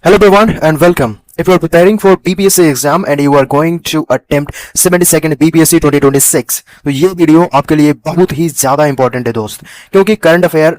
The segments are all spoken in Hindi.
Hello everyone and welcome. If you are preparing for BPSC exam and you are going to attempt 72nd BPSC 2026 तो ये वीडियो आपके लिए बहुत ही ज़्यादा इंपॉर्टेंट है दोस्त, क्योंकि करंट अफेयर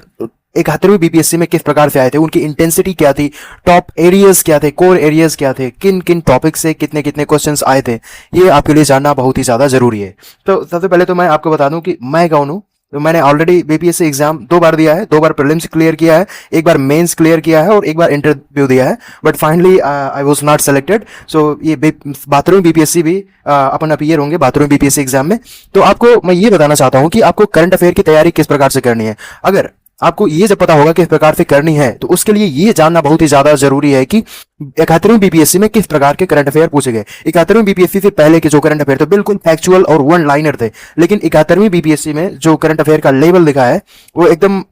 71वीं बीपीएससी में किस प्रकार से आए थे, उनकी इंटेंसिटी क्या थी, टॉप एरियाज क्या थे, कोर एरियाज क्या थे, किन किन टॉपिक से कितने कितने क्वेश्चंस आए थे, ये आपके लिए जानना बहुत ही ज़्यादा ज़रूरी है। तो सबसे पहले तो मैं आपको बता दूं कि मैं कौन हूँ। तो मैंने ऑलरेडी बीपीएससी एग्जाम 2 बार दिया है, 2 बार प्रीलिम्स क्लियर किया है, एक बार मेंस क्लियर किया है और एक बार इंटरव्यू दिया है, but finally I was not selected. So ये 72वीं बीपीएससी भी अपन अपीयर होंगे 72वीं बीपीएससी एग्जाम में। तो आपको मैं ये बताना चाहता हूँ कि आपको करंट अफेयर की तैयारी किस प्रकार से करनी है। अगर आपको ये जब पता होगा किस प्रकार से करनी है तो उसके लिए ये जानना बहुत ही ज्यादा जरूरी है कि 71वीं बीपीएससी में किस प्रकार के करंट अफेयर पूछे गए। 71वीं बीपीएससी से पहले के जो करंट अफेयर थे बिल्कुल फैक्चुअल और वन लाइनर थे, लेकिन 71वीं बीपीएससी में जो करंट अफेयर का लेवल दिखा है वो एकदम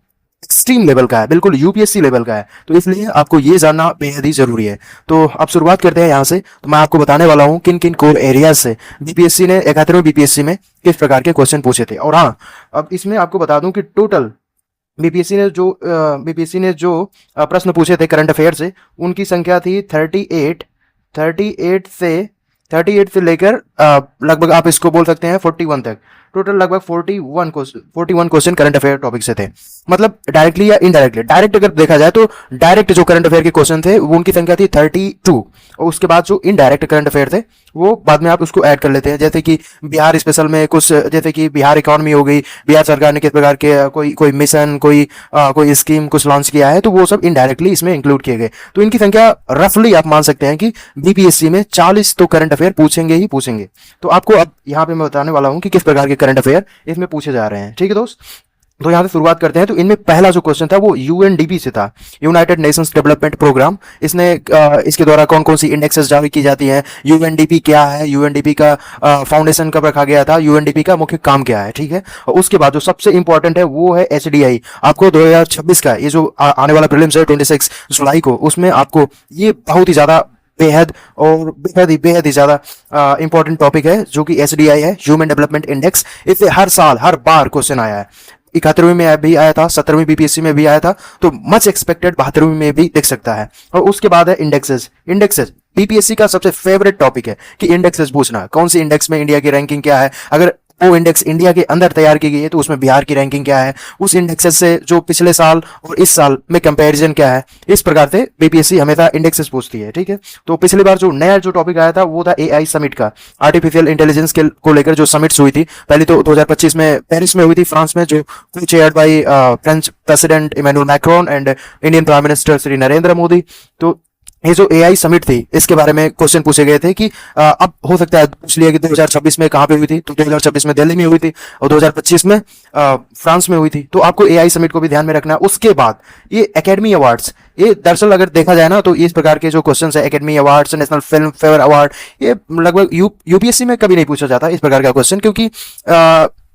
एक्सट्रीम लेवल का है, बिल्कुल यूपीएससी लेवल का है। तो इसलिए आपको ये जानना बेहद ही जरूरी है। तो अब शुरुआत करते हैं यहाँ से। तो मैं आपको बताने वाला हूँ किन किन कोर एरियाज से बीपीएससी ने 71वीं बीपीएससी में किस प्रकार के क्वेश्चन पूछे थे। और हाँ, अब इसमें आपको बता दूं कि टोटल बीपीएससी ने जो प्रश्न पूछे थे करंट अफेयर से, उनकी संख्या थी 38 से लेकर लगभग आप इसको बोल सकते हैं 41 तक। टोटल लगभग 41 क्वेश्चन करंट अफेयर टॉपिक से थे। मतलब डायरेक्टली या इनडायरेक्टली, डायरेक्ट अगर देखा जाए तो डायरेक्ट जो करंट अफेयर के क्वेश्चन थे वो उनकी संख्या थी 32, और उसके बाद जो इनडायरेक्ट करंट अफेयर थे वो बाद में आप उसको ऐड कर लेते हैं। जैसे कि बिहार स्पेशल में कुछ, जैसे कि बिहार इकोनॉमी हो गई, बिहार सरकार ने किस प्रकार के कोई मिशन, कोई स्कीम कुछ लॉन्च किया है, तो वो सब इनडायरेक्टली इसमें इंक्लूड किए गए। तो इनकी संख्या रफली आप मान सकते हैं कि बीपीएससी में 40 तो करंट अफेयर पूछेंगे ही पूछेंगे। तो आपको अब यहाँ पे मैं बताने वाला हूँ कि किस प्रकार के करंट अफेयर इसमें पूछे जा रहे हैं। ठीक है दोस्त, तो यहाँ से शुरुआत करते हैं। तो इनमें पहला जो क्वेश्चन था वो यूएनडीपी से था, यूनाइटेड नेशंस डेवलपमेंट प्रोग्राम। इसने इसके द्वारा कौन कौन सी इंडेक्सेस जारी की जाती हैं, यूएनडीपी क्या है, यूएनडीपी का फाउंडेशन कब रखा गया था, यूएनडीपी का मुख्य काम क्या है। ठीक है, और उसके बाद जो सबसे इंपॉर्टेंट है वो है एचडीआई। आपको 2026 का ये जो आने वाला प्रीलिम्स है 26 जुलाई को, उसमें आपको ये बहुत ही ज्यादा बेहद ही ज्यादा इंपॉर्टेंट टॉपिक है, जो कि एसडीआई है, ह्यूमन डेवलपमेंट इंडेक्स। इससे हर साल हर बार क्वेश्चन आया है। 71वीं में भी आया था, 70वीं बीपीएससी में भी आया था, तो मच एक्सपेक्टेड 72वीं में भी दिख सकता है। और उसके बाद है इंडेक्सेस बीपीएससी का सबसे फेवरेट टॉपिक है कि इंडेक्सेस पूछना, कौन सी इंडेक्स में इंडिया की रैंकिंग क्या है। अगर वो इंडेक्स इंडिया के अंदर तैयार की गई है तो उसमें बिहार की रैंकिंग क्या है, उस इंडेक्सेस से जो पिछले साल और इस साल में कंपैरिजन क्या है। इस प्रकार से बीपीएससी हमेशा इंडेक्सेस पूछती है। ठीक है, तो पिछली बार जो नया जो टॉपिक आया था वो था एआई समिट का, आर्टिफिशियल इंटेलिजेंस को लेकर जो समिट्स हुई थी। पहले तो 2025 में पेरिस में हुई थी, फ्रांस में, जो chaired by French president Emmanuel Macron and Indian prime minister Shri Narendra Modi. तो ये जो एआई समिट थी इसके बारे में क्वेश्चन पूछे गए थे कि अब हो सकता है पूछ लिया कि 2026 में कहाँ पे हुई थी, तो 2026 में दिल्ली में हुई थी और 2025 में फ्रांस में हुई थी। तो आपको एआई समिट को भी ध्यान में रखना है। उसके बाद ये एकेडमी अवार्ड्स, ये दरअसल अगर देखा जाए ना तो इस प्रकार के जो क्वेश्चन है, academy awards, national film fair award, ये लगभग यूपीएससी में कभी नहीं पूछा जाता इस प्रकार का क्वेश्चन, क्योंकि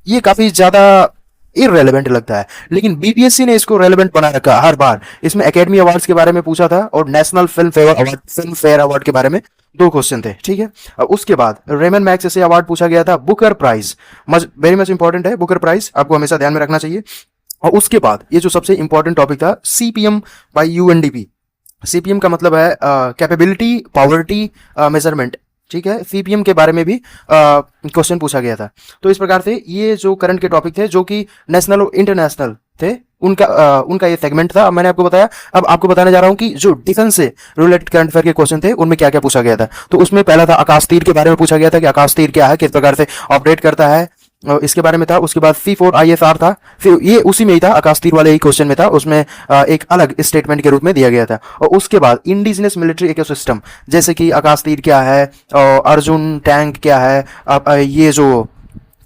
ये काफी ज्यादा इररेलेवेंट लगता है। लेकिन बीपीएससी ने इसको रेलेवेंट बना रखा हर बार। इसमें एकेडमी अवार्ड्स के बारे में पूछा था और नेशनल फिल्म फेयर अवार्ड के बारे में 2 क्वेश्चन थे। ठीक है, उसके बाद रेमन मैग्सेसे अवार्ड पूछा गया था, Booker prize very much important है, बुकर प्राइज आपको हमेशा ध्यान में रखना चाहिए। और उसके बाद ये जो सबसे इंपॉर्टेंट टॉपिक था सीपीएम बाय यूएनडीपी। सीपीएम का मतलब है कैपेबिलिटी पॉवर्टी मेजरमेंट। ठीक है, सीपीएम के बारे में भी क्वेश्चन पूछा गया था। तो इस प्रकार से ये जो करंट के टॉपिक थे जो कि नेशनल और इंटरनेशनल थे, उनका ये सेगमेंट था। मैंने आपको बताया। अब आपको बताने जा रहा हूं कि जो डिफेंस से रिलेटेड करंट अफेयर के क्वेश्चन थे उनमें क्या क्या पूछा गया था। तो उसमें पहला था आकाश तीर के बारे में पूछा गया था कि आकाश तीर क्या है, किस प्रकार से ऑपरेट करता है, इसके बारे में था। उसके बाद C4ISR था, फिर ये उसी में ही था, आकाश तीर वाले ही क्वेश्चन में था, उसमें एक अलग स्टेटमेंट के रूप में दिया गया था। और उसके बाद इंडिजिनस मिलिट्री इकोसिस्टम, जैसे कि आकाश तीर क्या है, अर्जुन टैंक क्या है, ये जो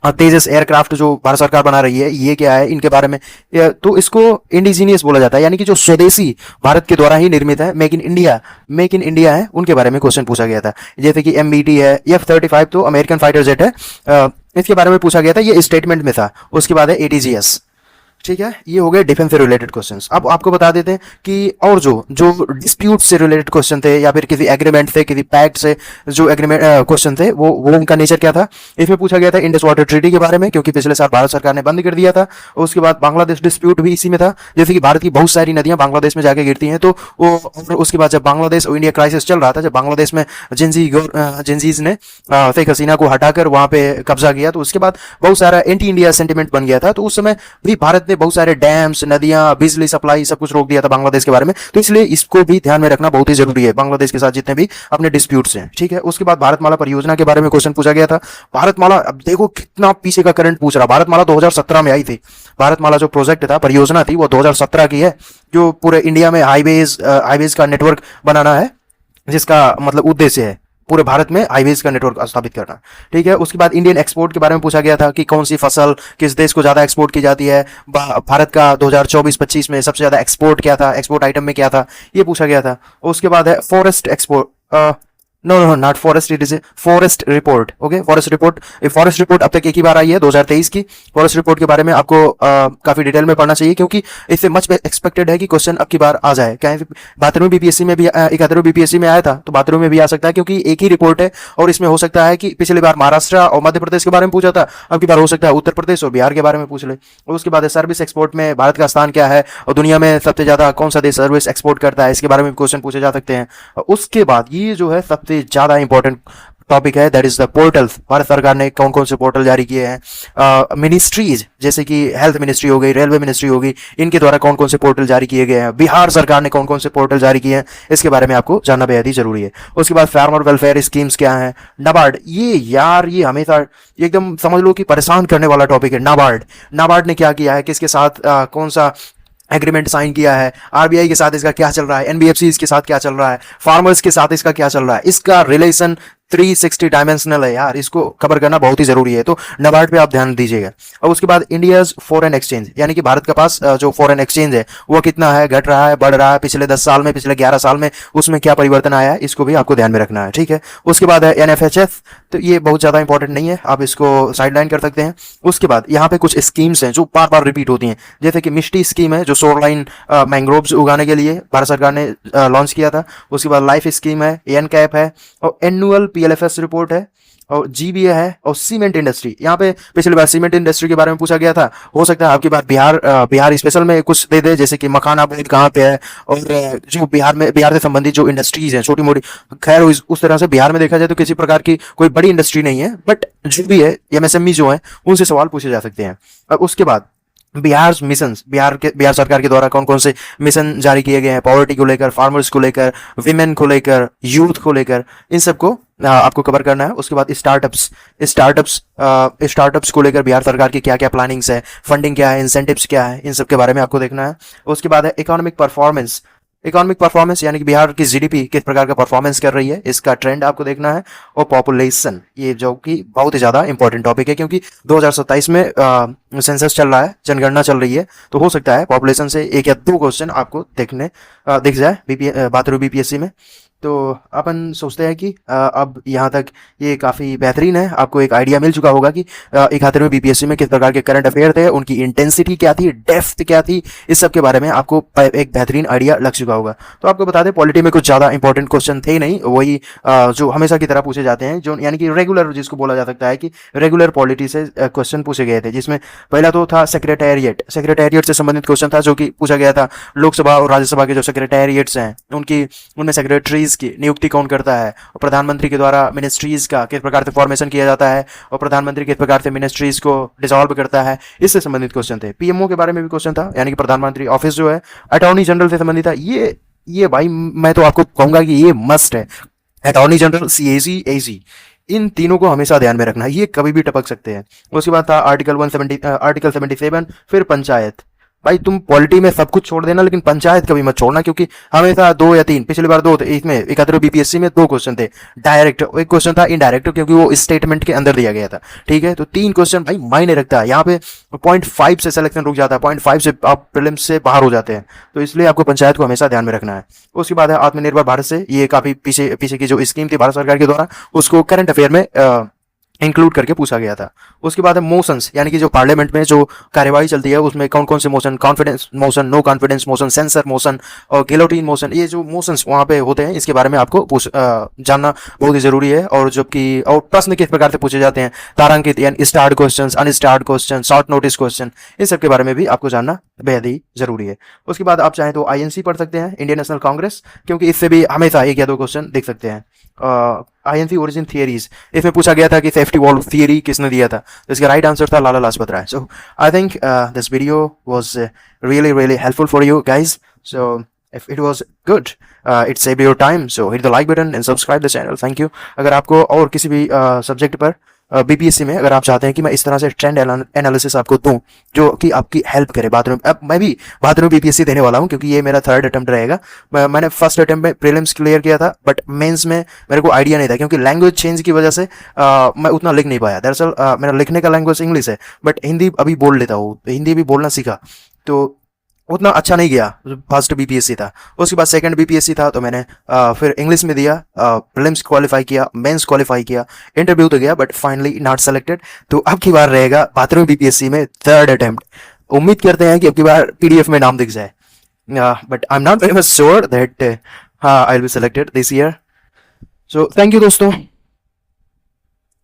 तेजस एयरक्राफ्ट जो भारत सरकार बना रही है ये क्या है, इनके बारे में। तो इसको इंडिजीनियस बोला जाता है, यानी कि जो स्वदेशी भारत के द्वारा ही निर्मित है, मेक इन इंडिया है, उनके बारे में क्वेश्चन पूछा गया था। जैसे कि MBT है, F-35 तो अमेरिकन फाइटर जेट है, इसके बारे में पूछा गया था, ये स्टेटमेंट में था। उसके बाद है ATGS। ठीक है, ये हो गए डिफेंस से रिलेटेड क्वेश्चंस। अब आपको बता देते हैं कि और जो जो डिस्प्यूट से रिलेटेड क्वेश्चन थे या फिर किसी एग्रीमेंट से, किसी पैक्ट से जो एग्रीमेंट क्वेश्चन थे, वो उनका नेचर क्या था। इसमें पूछा गया था इंडस वाटर ट्रीटी के बारे में, क्योंकि पिछले साल भारत सरकार ने बंद कर दिया था। उसके बाद बांग्लादेश डिस्प्यूट भी इसी में था, जैसे कि भारत की बहुत सारी नदियां बांग्लादेश में जाके गिरती हैं, तो वो, और उसके बाद जब बांग्लादेश और इंडिया क्राइसिस चल रहा था, जब बांग्लादेश में जिंजीज ने शेख हसीना को हटाकर वहां पे कब्जा किया, तो उसके बाद बहुत सारा एंटी इंडिया सेंटिमेंट बन गया था। तो उस समय भी भारत ने बहुत सारे डैम्स, नदियां, बिजली सप्लाई सब कुछ रोक दिया था बांग्लादेश के बारे में। तो इसलिए इसको भी ध्यान में रखना बहुत ही जरूरी है, बांग्लादेश के साथ जितने भी अपने डिस्प्यूट्स हैं। ठीक है, उसके बाद भारतमाला परियोजना के बारे में क्वेश्चन पूछा गया था। भारतमाला, अब देखो कितना पीछे का करंट पूछ रहा। भारतमाला 2017 में आई थी। भारतमाला जो प्रोजेक्ट था, परियोजना थी, वो 2017 की है, जो पूरे इंडिया में हाईवेज का नेटवर्क बनाना है, जिसका मतलब उद्देश्य है पूरे भारत में हाईवेज का नेटवर्क स्थापित करना। ठीक है, उसके बाद इंडियन एक्सपोर्ट के बारे में पूछा गया था कि कौन सी फसल किस देश को ज्यादा एक्सपोर्ट की जाती है। भारत का 2024-25 में सबसे ज्यादा एक्सपोर्ट क्या था, एक्सपोर्ट आइटम में क्या था, ये पूछा गया था। उसके बाद है forest export, no no not forest, it is a forest report. Okay, forest report. Forest report अब तक एक ही बार आई है, 2023 की। फॉरेस्ट रिपोर्ट के बारे में आपको काफी डिटेल में पढ़ना चाहिए, क्योंकि इससे मच एक्सपेक्टेड है कि क्वेश्चन अब की बार आ जाए। क्या 72वीं बीपीएससी में भी 71वीं बीपीएससी में आया था, तो 72वीं में भी आ सकता है, क्योंकि एक ही रिपोर्ट है। और इसमें हो सकता है कि पिछली बार महाराष्ट्र और मध्य प्रदेश के बारे में पूछा था, अब की बार हो सकता है उत्तर प्रदेश और बिहार के बारे में पूछ ले। और उसके बाद सर्विस एक्सपोर्ट में भारत का स्थान क्या है, और दुनिया में सबसे ज्यादा कौन सा देश सर्विस एक्सपोर्ट करता है, इसके बारे में क्वेश्चन पूछे जा सकते हैं। उसके बाद ये जो है सबसे ज्यादा इंपॉर्टेंट टॉपिक है, that is the portals. Bharat सरकार ने कौन कौन से पोर्टल जारी किए हैं। मिनिस्ट्रीज, जैसे कि हेल्थ मिनिस्ट्री हो गई, रेलवे मिनिस्ट्री होगी, इनके द्वारा कौन कौन से पोर्टल जारी किए गए हैं। बिहार सरकार ने कौन कौन से पोर्टल जारी किए हैं, इसके बारे में आपको जानना बेहद ही जरूरी है। उसके बाद फार्मर वेलफेयर स्कीम्स क्या है। नाबार्ड, ये यार ये हमेशा एकदम समझ लो कि परेशान करने वाला टॉपिक है। नाबार्ड ने क्या किया है, किसके साथ कौन सा एग्रीमेंट साइन किया है, आरबीआई के साथ इसका क्या चल रहा है, एनबीएफसी के साथ क्या चल रहा है, फार्मर्स के साथ इसका क्या चल रहा है, इसका रिलेशन 360 डायमेंशनल है यार, इसको कवर करना बहुत ही जरूरी है। तो नाबार्ड पे आप ध्यान दीजिएगा। और उसके बाद इंडियाज फॉरेन एक्सचेंज, यानी कि भारत के पास जो फॉरेन एक्सचेंज है वो कितना है, घट रहा है, बढ़ रहा है, पिछले 10 साल में, पिछले 11 साल में उसमें क्या परिवर्तन आया है, इसको भी आपको ध्यान में रखना है। ठीक है, उसके बाद है एनएफएचएफ, तो ये बहुत ज्यादा इंपॉर्टेंट नहीं है, आप इसको साइडलाइन कर सकते हैं। उसके बाद यहाँ पे कुछ स्कीम्स हैं जो बार बार रिपीट होती हैं, जैसे कि मिष्टी स्कीम है, जो शोरलाइन मैंग्रोव्स उगाने के लिए भारत सरकार ने लॉन्च किया था। उसके बाद लाइफ स्कीम है, एन कैप है, और एनुअल पीएलएफएस रिपोर्ट है, और जीबीए है, और सीमेंट इंडस्ट्री। यहाँ पे पिछली बार सीमेंट इंडस्ट्री के बारे में पूछा गया था, हो सकता है आपकी बार बिहार स्पेशल में कुछ दे दे, जैसे कि मखाना बोर्ड कहाँ पे है, और जो बिहार से संबंधित जो इंडस्ट्रीज हैं छोटी मोटी, खैर उस तरह से बिहार में देखा जाए तो किसी प्रकार की कोई बड़ी इंडस्ट्री नहीं है, बट जो भी है एमएसएमई जो है उनसे सवाल पूछे जा सकते हैं। अब उसके बाद बिहार मिशन, बिहार सरकार के द्वारा कौन कौन से मिशन जारी किए गए हैं, पॉवर्टी को लेकर, फार्मर्स को लेकर, विमेन को लेकर, यूथ को लेकर, इन सबको आपको कवर करना है। उसके बाद स्टार्टअप्स को लेकर बिहार सरकार की क्या क्या प्लानिंग्स है, फंडिंग क्या है, इंसेंटिव्स क्या है, इन सब के बारे में आपको देखना है। उसके बाद है इकोनॉमिक परफॉर्मेंस, यानी कि बिहार की जीडीपी किस प्रकार का परफॉर्मेंस कर रही है, इसका ट्रेंड आपको देखना है। और पॉपुलेशन, ये जो कि बहुत ही ज्यादा इंपॉर्टेंट टॉपिक है, क्योंकि 2027 में सेंसस चल रहा है, जनगणना चल रही है, तो हो सकता है पॉपुलेशन से 1 या 2 क्वेश्चन आपको दिख जाए 72वीं बीपीएससी में। तो अपन सोचते हैं कि अब यहाँ तक ये काफ़ी बेहतरीन है, आपको एक आइडिया मिल चुका होगा कि 71वीं बीपीएससी में किस प्रकार के करंट अफेयर थे, उनकी इंटेंसिटी क्या थी, डेप्थ क्या थी, इस सब के बारे में आपको एक बेहतरीन आइडिया लग चुका होगा। तो आपको बता दें, पॉलिटी में कुछ ज़्यादा इंपॉर्टेंट क्वेश्चन थे नहीं, वही जो हमेशा की तरह पूछे जाते हैं, जो यानी कि रेगुलर, जिसको बोला जा सकता है कि रेगुलर पॉलिटी से क्वेश्चन पूछे गए थे, जिसमें पहला तो था सेक्रेटेरिएट से संबंधित क्वेश्चन था, जो कि पूछा गया था लोकसभा और राज्यसभा के जो सेक्रेटेरिएट्स हैं उनमें सेक्रेटरीज की नियुक्ति कौन करता है, और प्रधानमंत्री के द्वारा मिनिस्ट्रीज का किस प्रकार से फॉर्मेशन किया जाता है, और प्रधानमंत्री किस प्रकार से मिनिस्ट्रीज को डिसॉल्व करता है, इससे संबंधित क्वेश्चन थे। पीएमओ के बारे में भी क्वेश्चन था, यानी कि प्रधानमंत्री ऑफिस जो है, अटॉर्नी जनरल से संबंधित था। ये भाई मैं तो आपको कहूंगा कि ये मस्ट है, अटॉर्नी जनरल, सीएजी, एजी, इन तीनों को हमेशा ध्यान में रखना है, ये कभी भी टपक सकते हैं। उसके बाद था आर्टिकल 77, फिर पंचायत। भाई तुम पॉलिटी में सब कुछ छोड़ देना, लेकिन पंचायत कभी मत छोड़ना, क्योंकि हमेशा 2 या 3, पिछली बार 2 थे, इसमें 71वीं बीपीएससी में 2 क्वेश्चन थे डायरेक्ट, एक क्वेश्चन था इनडायरेक्ट, क्योंकि वो स्टेटमेंट के अंदर दिया गया था। ठीक है, तो 3 क्वेश्चन भाई मायने रखता है। यहाँ पे 0.5 से सिलेक्शन रुक जाता है, 0.5 से आप प्रीलिम्स से बाहर हो जाते हैं, तो इसलिए आपको पंचायत को हमेशा ध्यान में रखना है। उसके बाद है आत्मनिर्भर भारत से, ये काफी पीछे की जो स्कीम थी भारत सरकार के द्वारा, उसको करंट अफेयर में इंक्लूड करके पूछा गया था। उसके बाद है मोशंस, यानी कि जो पार्लियामेंट में जो कार्यवाही चलती है उसमें कौन कौन से motion, confidence motion, no confidence motion, censor motion और गिलोटिन मोशन, ये जो मोशंस वहाँ पे होते हैं इसके बारे में आपको जानना बहुत ही जरूरी है। और जबकि और प्रश्न किस प्रकार से पूछे जाते हैं, तारांकित यानी starred question, unstarred question, short notice question, इन सब के बारे में भी आपको जानना बेहद ही जरूरी है। उसके बाद आप चाहें तो आईएनसी पढ़ सकते हैं, इंडियन नेशनल कांग्रेस, क्योंकि इससे भी हमेशा एक या दो क्वेश्चन देख सकते हैं। आईएनसी ओरिजिन थियरीज, इसमें पूछा गया था कि सेफ्टी वॉल्व थियरी किसने दिया था, तो इसका राइट आंसर था Lala Lajpat Rai. So I think this video was really helpful for you guys. So if it was good, it saved your time, so hit the like button and subscribe the channel. Thank you. अगर आपको और किसी भी सब्जेक्ट पर बीपीएससी में अगर आप चाहते हैं कि मैं इस तरह से ट्रेंड एनालिसिस आपको दूं जो कि आपकी हेल्प करे बाथरूम, अब मैं भी बाथरूम बीपीएससी देने वाला हूं क्योंकि ये मेरा थर्ड अटेम्प्ट रहेगा। मैंने फर्स्ट अटेम्प्ट में प्रीलिम्स क्लियर किया था, बट मेंस में मेरे को आइडिया नहीं था क्योंकि लैंग्वेज चेंज की वजह से मैं उतना लिख नहीं पाया। दरअसल मेरा लिखने का लैंग्वेज इंग्लिश है, बट हिंदी अभी बोल लेता हूँ, हिंदी भी बोलना सीखा, तो उतना अच्छा नहीं गया। फर्स्ट बीपीएससी था, उसके बाद सेकंड बीपीएससी था, तो मैंने फिर इंग्लिश में दिया, प्रीलिम्स क्वालिफाई किया, मेंस क्वालिफाई किया, इंटरव्यू तो गया, बट फाइनली नॉट सेलेक्टेड। तो अब की बार रहेगा 12वीं बीपीएससी में थर्ड अटेम्प्ट। उम्मीद करते हैं कि अब की बार पीडीएफ में नाम दिख जाए, but I am not very much sure that I will be selected this year. So thank you दोस्तों।